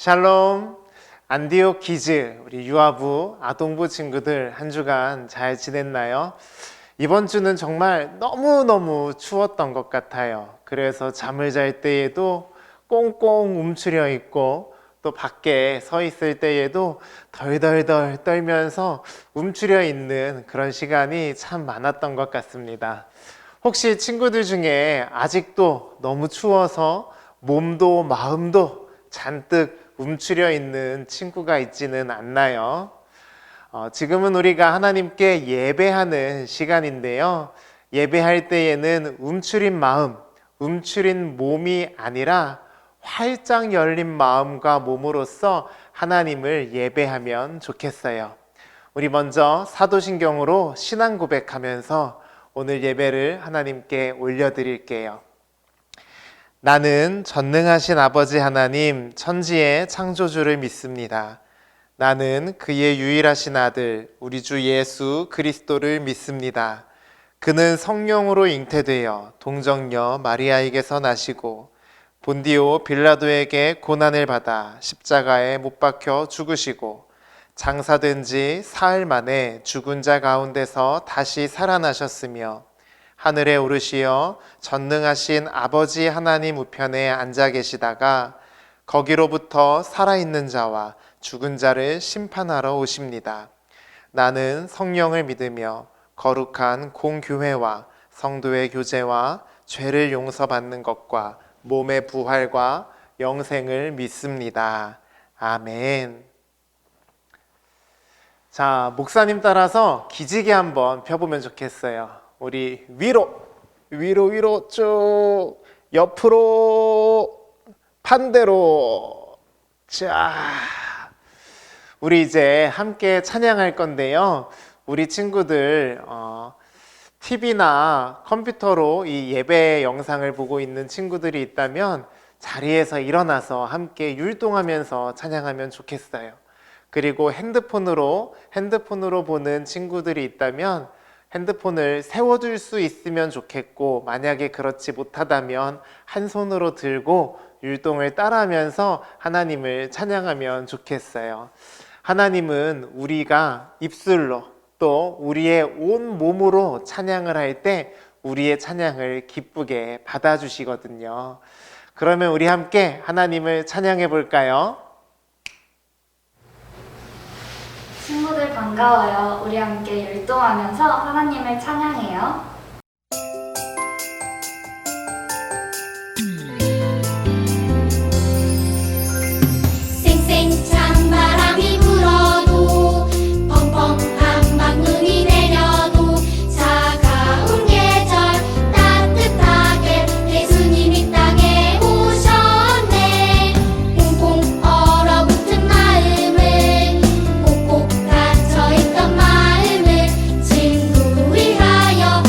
샬롬, 안디옥 키즈, 우리 유아부, 아동부 친구들 한 주간 잘 지냈나요? 이번 주는 정말 너무너무 추웠던 것 같아요. 그래서 잠을 잘 때에도 꽁꽁 움츠려 있고 또 밖에 서 있을 때에도 덜덜덜 떨면서 움츠려 있는 그런 시간이 참 많았던 것 같습니다. 혹시 친구들 중에 아직도 너무 추워서 몸도 마음도 잔뜩 움츠려 있는 친구가 있지는 않나요? 지금은 우리가 하나님께 예배하는 시간인데요. 예배할 때에는 움츠린 마음, 움츠린 몸이 아니라 활짝 열린 마음과 몸으로써 하나님을 예배하면 좋겠어요. 우리 먼저 사도신경으로 신앙 고백하면서 오늘 예배를 하나님께 올려드릴게요. 나는 전능하신 아버지 하나님 천지의 창조주를 믿습니다. 나는 그의 유일하신 아들 우리 주 예수 그리스도를 믿습니다. 그는 성령으로 잉태되어 동정녀 마리아에게서 나시고 본디오 빌라도에게 고난을 받아 십자가에 못 박혀 죽으시고 장사된 지 사흘 만에 죽은 자 가운데서 다시 살아나셨으며 하늘에 오르시어 전능하신 아버지 하나님 우편에 앉아 계시다가 거기로부터 살아있는 자와 죽은 자를 심판하러 오십니다. 나는 성령을 믿으며 거룩한 공교회와 성도의 교제와 죄를 용서받는 것과 몸의 부활과 영생을 믿습니다. 아멘. 자, 목사님 따라서 기지개 한번 펴보면 좋겠어요. 우리 위로 쭉 옆으로 반대로. 자, 우리 이제 함께 찬양할 건데요. 우리 친구들 TV나 컴퓨터로 이 예배 영상을 보고 있는 친구들이 있다면 자리에서 일어나서 함께 율동하면서 찬양하면 좋겠어요. 그리고 핸드폰으로 보는 친구들이 있다면 핸드폰을 세워둘 수 있으면 좋겠고, 만약에 그렇지 못하다면 한 손으로 들고 율동을 따라하면서 하나님을 찬양하면 좋겠어요. 하나님은 우리가 입술로 또 우리의 온 몸으로 찬양을 할 때 우리의 찬양을 기쁘게 받아주시거든요. 그러면 우리 함께 하나님을 찬양해 볼까요? 친구들 반가워요. 우리 함께 율동하면서 하나님을 찬양해요. 쌩쌩 찬바람이 불어도 펑펑 한방눈이 내려도 차가운 계절 따뜻하게 예수님이 땅에 오셨네. 꽁꽁 얼어붙은 마음을 꼭꼭 닫혀있던 마음을 친구 위하여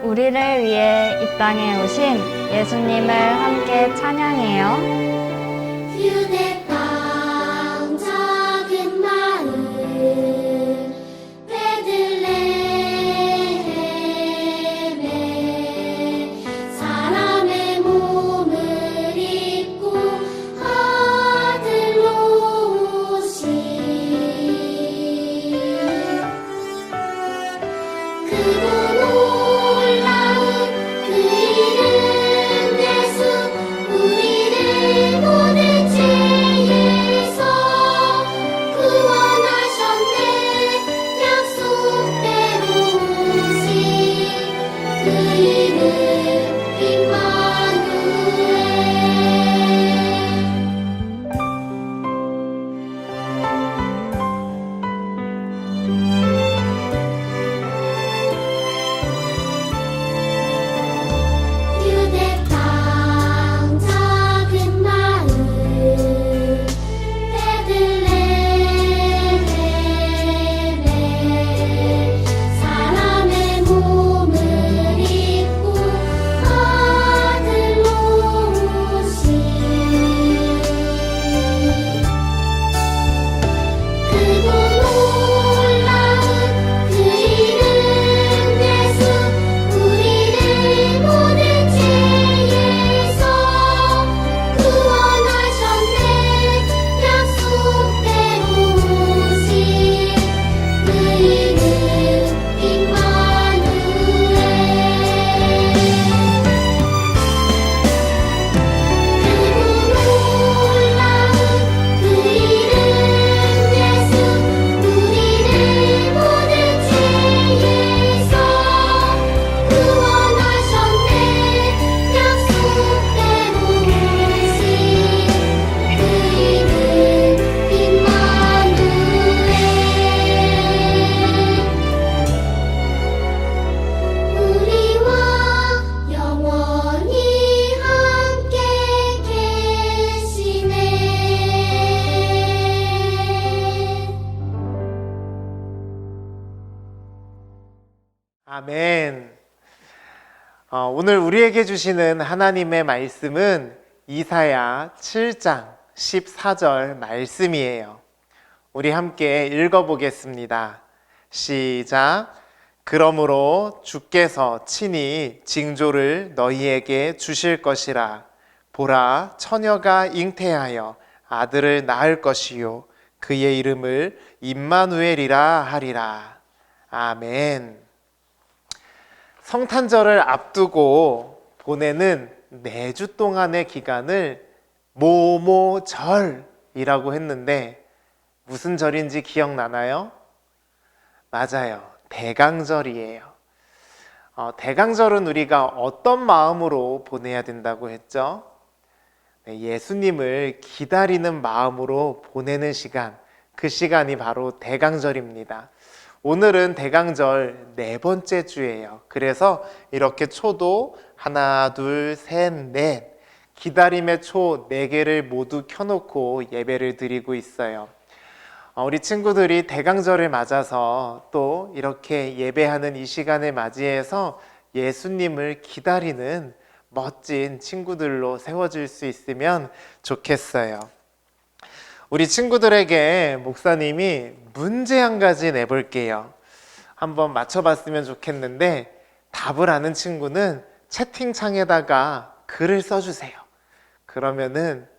우리를 위해 이 땅에 오신 예수님을 함께 찬양해요. 휴대 땅 작은 마을 베들레헴에 사람의 몸을 입고 아들로 오신 크고 놀라운 그 이름 예수 우리를 모든 죄에서 구원하셨네 약속대로 오신 그 이름 임마누엘 휴대 땅 작은 마을 베들레헴에 사람의 몸을 입고 아들로 오신 크고 놀라운 그 이름 예수 우리를 모든 죄에서 구원하셨네 약속대로 오신 그 이름 임마누엘 크고 놀라운 그 이름 예수 우리를 모든 죄에서 구원하셨네 약속대로 오신 그 이름 임마누엘 우리와 영원히 함께 계시네. 아멘. 오늘 우리에게 주시는 하나님의 말씀은 이사야 7장 14절 말씀이에요. 우리 함께 읽어보겠습니다. 시작. 그러므로 주께서 친히 징조를 너희에게 주실 것이라. 보라, 처녀가 잉태하여 아들을 낳을 것이요 그의 이름을 임마누엘이라 하리라. 아멘. 성탄절을 앞두고 보내는 4주 동안의 기간을 모모절이라고 했는데 무슨 절인지 기억나나요? 맞아요. 대강절이에요. 대강절은 우리가 어떤 마음으로 보내야 된다고 했죠? 예수님을 기다리는 마음으로 보내는 시간, 그 시간이 바로 대강절입니다. 오늘은 대강절 4번째 주예요. 그래서 이렇게 초도 하나, 둘, 셋, 넷 기다림의 초 4개를 모두 켜놓고 예배를 드리고 있어요. 우리 친구들이 대강절을 맞아서 또 이렇게 예배하는 이 시간을 맞이해서 예수님을 기다리는 멋진 친구들로 세워질 수 있으면 좋겠어요. 우리 친구들에게 목사님이 문제 한 가지 내볼게요. 한번 맞춰봤으면 좋겠는데 답을 아는 친구는 채팅창에다가 글을 써주세요. 그러면은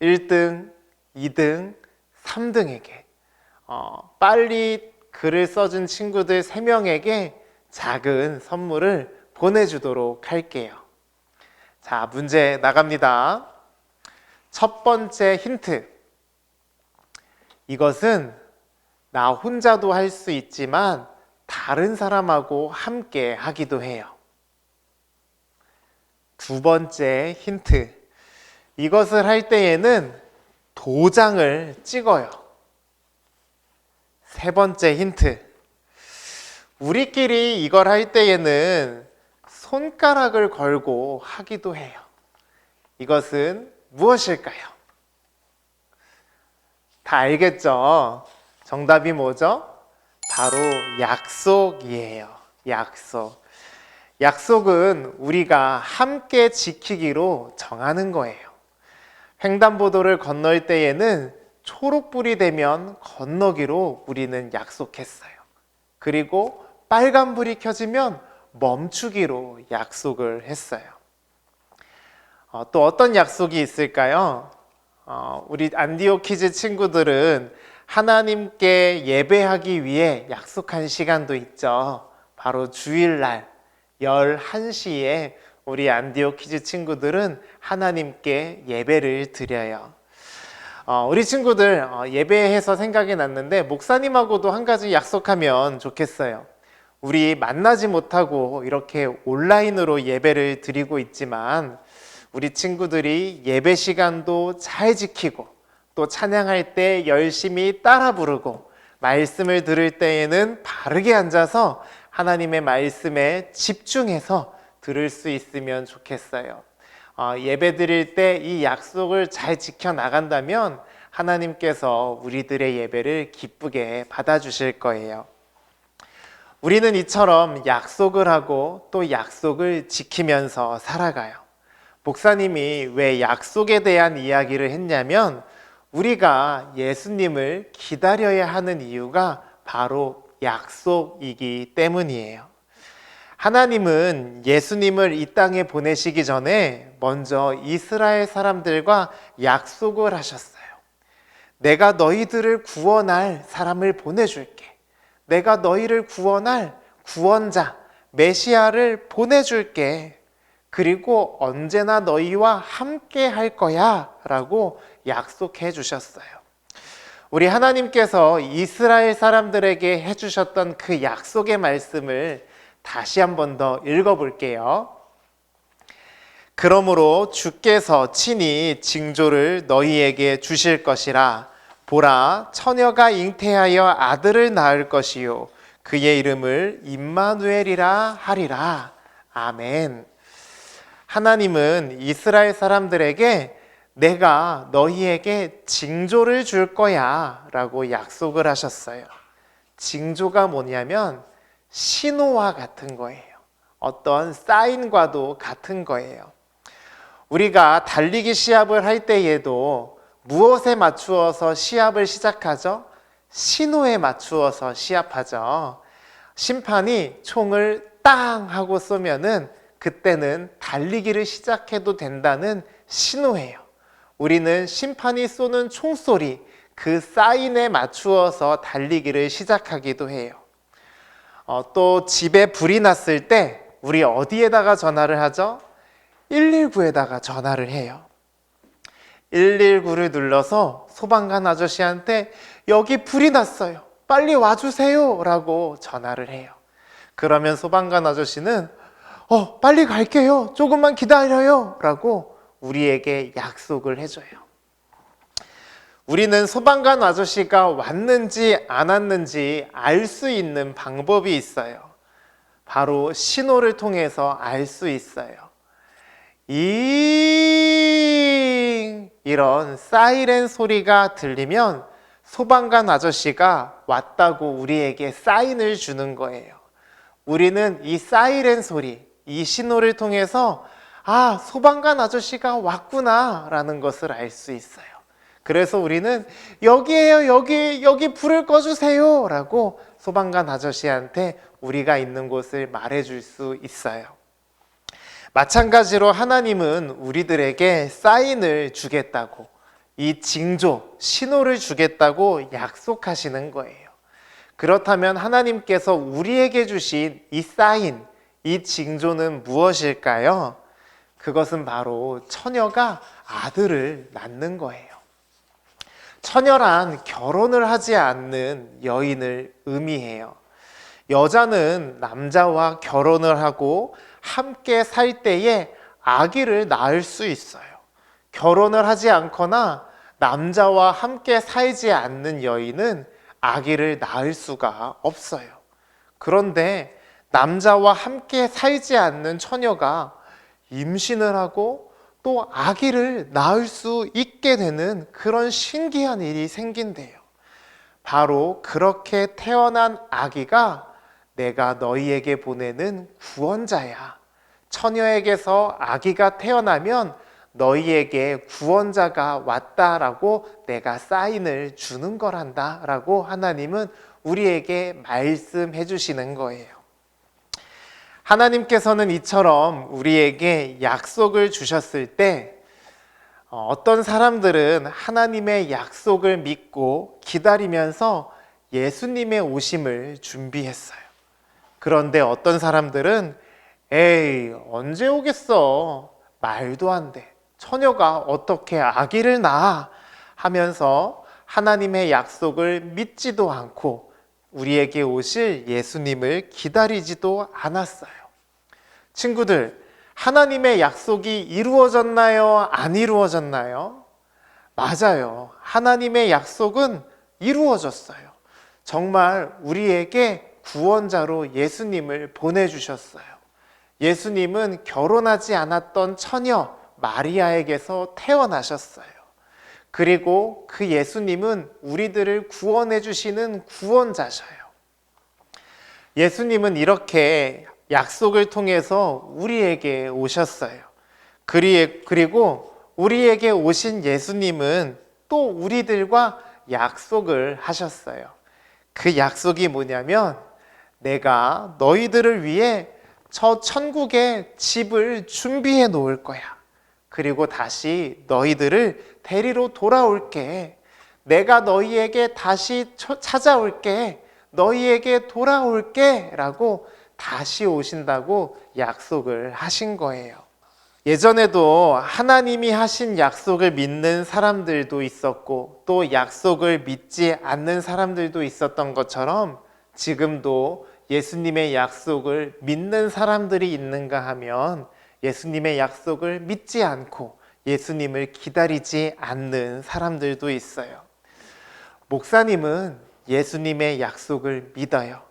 1등, 2등, 3등에게 빨리 글을 써준 친구들 3명에게 작은 선물을 보내주도록 할게요. 자, 문제 나갑니다. 첫 번째 힌트. 이것은 나 혼자도 할 수 있지만 다른 사람하고 함께 하기도 해요. 두 번째 힌트. 이것을 할 때에는 도장을 찍어요. 세 번째 힌트. 우리끼리 이걸 할 때에는 손가락을 걸고 하기도 해요. 이것은 무엇일까요? 다 알겠죠? 정답이 뭐죠? 바로 약속이에요. 약속. 약속은 우리가 함께 지키기로 정하는 거예요. 횡단보도를 건널 때에는 초록불이 되면 건너기로 우리는 약속했어요. 그리고 빨간불이 켜지면 멈추기로 약속을 했어요. 또 어떤 약속이 있을까요? 우리 안디오키즈 친구들은 하나님께 예배하기 위해 약속한 시간도 있죠. 바로 주일날 11시에 우리 안디오키즈 친구들은 하나님께 예배를 드려요. 우리 친구들 예배해서 생각이 났는데 목사님하고도 한 가지 약속하면 좋겠어요. 우리 만나지 못하고 이렇게 온라인으로 예배를 드리고 있지만 우리 친구들이 예배 시간도 잘 지키고 또 찬양할 때 열심히 따라 부르고 말씀을 들을 때에는 바르게 앉아서 하나님의 말씀에 집중해서 들을 수 있으면 좋겠어요. 예배 드릴 때 이 약속을 잘 지켜나간다면 하나님께서 우리들의 예배를 기쁘게 받아주실 거예요. 우리는 이처럼 약속을 하고 또 약속을 지키면서 살아가요. 목사님이 왜 약속에 대한 이야기를 했냐면 우리가 예수님을 기다려야 하는 이유가 바로 약속이기 때문이에요. 하나님은 예수님을 이 땅에 보내시기 전에 먼저 이스라엘 사람들과 약속을 하셨어요. 내가 너희들을 구원할 사람을 보내줄게. 내가 너희를 구원할 구원자, 메시아를 보내줄게. 그리고 언제나 너희와 함께 할 거야 라고 약속해 주셨어요. 우리 하나님께서 이스라엘 사람들에게 해주셨던 그 약속의 말씀을 다시 한 번 더 읽어볼게요. 그러므로 주께서 친히 징조를 너희에게 주실 것이라. 보라, 처녀가 잉태하여 아들을 낳을 것이요 그의 이름을 임마누엘이라 하리라. 아멘. 하나님은 이스라엘 사람들에게 내가 너희에게 징조를 줄 거야 라고 약속을 하셨어요. 징조가 뭐냐면 신호와 같은 거예요. 어떤 사인과도 같은 거예요. 우리가 달리기 시합을 할 때에도 무엇에 맞추어서 시합을 시작하죠? 신호에 맞추어서 시합하죠. 심판이 총을 땅 하고 쏘면은 그때는 달리기를 시작해도 된다는 신호예요. 우리는 심판이 쏘는 총소리, 그 사인에 맞추어서 달리기를 시작하기도 해요. 또 집에 불이 났을 때 우리 어디에다가 전화를 하죠? 119에다가 전화를 해요. 119를 눌러서 소방관 아저씨한테 여기 불이 났어요. 빨리 와주세요 라고 전화를 해요. 그러면 소방관 아저씨는 빨리 갈게요. 조금만 기다려요 라고 우리에게 약속을 해줘요. 우리는 소방관 아저씨가 왔는지 안 왔는지 알 수 있는 방법이 있어요. 바로 신호를 통해서 알 수 있어요. 이런 사이렌 소리가 들리면 소방관 아저씨가 왔다고 우리에게 사인을 주는 거예요. 우리는 이 사이렌 소리, 이 신호를 통해서 소방관 아저씨가 왔구나 라는 것을 알 수 있어요. 그래서 우리는 여기에요, 여기 불을 꺼주세요 라고 소방관 아저씨한테 우리가 있는 곳을 말해줄 수 있어요. 마찬가지로 하나님은 우리들에게 사인을 주겠다고, 이 징조, 신호를 주겠다고 약속하시는 거예요. 그렇다면 하나님께서 우리에게 주신 이 사인, 이 징조는 무엇일까요? 그것은 바로 처녀가 아들을 낳는 거예요. 처녀란 결혼을 하지 않는 여인을 의미해요. 여자는 남자와 결혼을 하고 함께 살 때에 아기를 낳을 수 있어요. 결혼을 하지 않거나 남자와 함께 살지 않는 여인은 아기를 낳을 수가 없어요. 그런데 남자와 함께 살지 않는 처녀가 임신을 하고 또 아기를 낳을 수 있게 되는 그런 신기한 일이 생긴대요. 바로 그렇게 태어난 아기가 내가 너희에게 보내는 구원자야. 처녀에게서 아기가 태어나면 너희에게 구원자가 왔다라고 내가 사인을 주는 거란다 라고 하나님은 우리에게 말씀해 주시는 거예요. 하나님께서는 이처럼 우리에게 약속을 주셨을 때 어떤 사람들은 하나님의 약속을 믿고 기다리면서 예수님의 오심을 준비했어요. 그런데 어떤 사람들은 에이, 언제 오겠어? 말도 안 돼. 처녀가 어떻게 아기를 낳아? 하면서 하나님의 약속을 믿지도 않고 우리에게 오실 예수님을 기다리지도 않았어요. 친구들, 하나님의 약속이 이루어졌나요? 안 이루어졌나요? 맞아요. 하나님의 약속은 이루어졌어요. 정말 우리에게 구원자로 예수님을 보내주셨어요. 예수님은 결혼하지 않았던 처녀 마리아에게서 태어나셨어요. 그리고 그 예수님은 우리들을 구원해 주시는 구원자셔요. 예수님은 이렇게 약속을 통해서 우리에게 오셨어요. 그리고 우리에게 오신 예수님은 또 우리들과 약속을 하셨어요. 그 약속이 뭐냐면 내가 너희들을 위해 저 천국에 집을 준비해 놓을 거야. 그리고 다시 너희들을 데리러 돌아올게. 내가 너희에게 다시 찾아올게. 너희에게 돌아올게. 라고 다시 오신다고 약속을 하신 거예요. 예전에도 하나님이 하신 약속을 믿는 사람들도 있었고 또 약속을 믿지 않는 사람들도 있었던 것처럼 지금도 예수님의 약속을 믿는 사람들이 있는가 하면 예수님의 약속을 믿지 않고 예수님을 기다리지 않는 사람들도 있어요. 목사님은 예수님의 약속을 믿어요.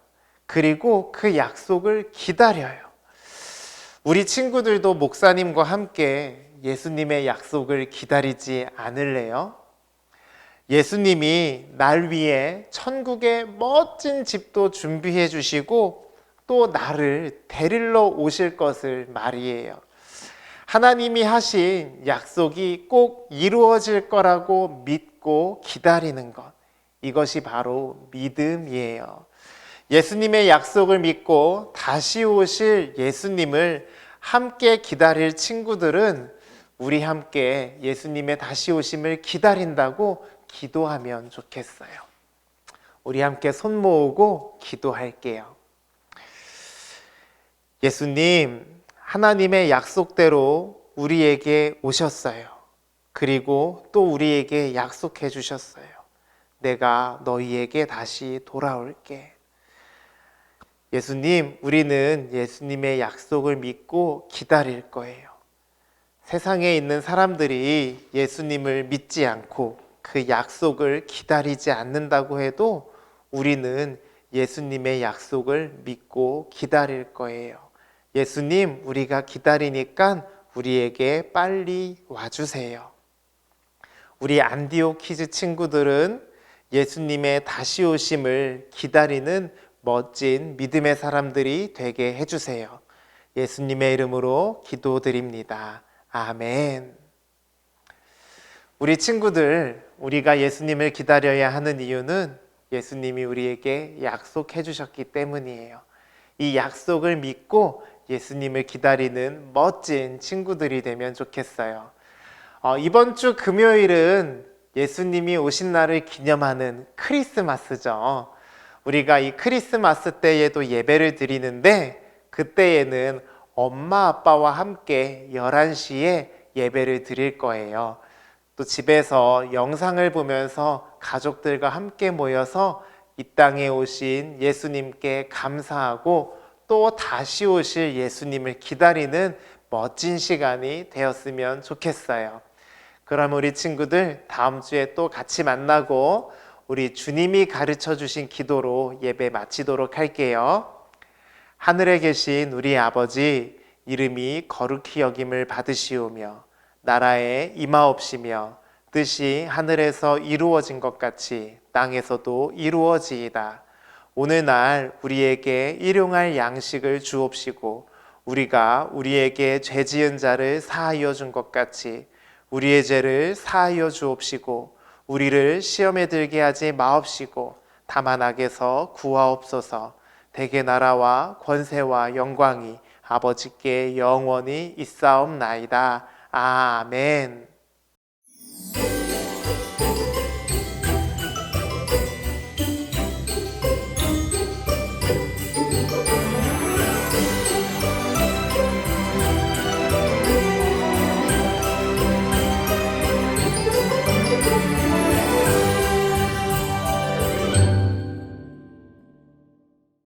그리고 그 약속을 기다려요. 우리 친구들도 목사님과 함께 예수님의 약속을 기다리지 않을래요? 예수님이 날 위해 천국의 멋진 집도 준비해 주시고 또 나를 데리러 오실 것을 말이에요. 하나님이 하신 약속이 꼭 이루어질 거라고 믿고 기다리는 것, 이것이 바로 믿음이에요. 예수님의 약속을 믿고 다시 오실 예수님을 함께 기다릴 친구들은 우리 함께 예수님의 다시 오심을 기다린다고 기도하면 좋겠어요. 우리 함께 손 모으고 기도할게요. 예수님, 하나님의 약속대로 우리에게 오셨어요. 그리고 또 우리에게 약속해 주셨어요. 내가 너희에게 다시 돌아올게. 예수님, 우리는 예수님의 약속을 믿고 기다릴 거예요. 세상에 있는 사람들이 예수님을 믿지 않고 그 약속을 기다리지 않는다고 해도 우리는 예수님의 약속을 믿고 기다릴 거예요. 예수님, 우리가 기다리니까 우리에게 빨리 와주세요. 우리 안디옥 키즈 친구들은 예수님의 다시 오심을 기다리는 멋진 믿음의 사람들이 되게 해주세요. 예수님의 이름으로 기도드립니다. 아멘. 우리 친구들, 우리가 예수님을 기다려야 하는 이유는 예수님이 우리에게 약속해 주셨기 때문이에요. 이 약속을 믿고 예수님을 기다리는 멋진 친구들이 되면 좋겠어요. 이번 주 금요일은 예수님이 오신 날을 기념하는 크리스마스죠. 우리가 이 크리스마스 때에도 예배를 드리는데 그때에는 엄마 아빠와 함께 11시에 예배를 드릴 거예요. 또 집에서 영상을 보면서 가족들과 함께 모여서 이 땅에 오신 예수님께 감사하고 또 다시 오실 예수님을 기다리는 멋진 시간이 되었으면 좋겠어요. 그럼 우리 친구들 다음 주에 또 같이 만나고 우리 주님이 가르쳐 주신 기도로 예배 마치도록 할게요. 하늘에 계신 우리 아버지, 이름이 거룩히 여김을 받으시오며 나라에 임하옵시며 뜻이 하늘에서 이루어진 것 같이 땅에서도 이루어지이다. 오늘날 우리에게 일용할 양식을 주옵시고 우리가 우리에게 죄 지은 자를 사하여 준 것 같이 우리의 죄를 사하여 주옵시고 우리를 시험에 들게 하지 마옵시고 다만 악에서 구하옵소서. 대개 나라와 권세와 영광이 아버지께 영원히 있사옵나이다. 아멘.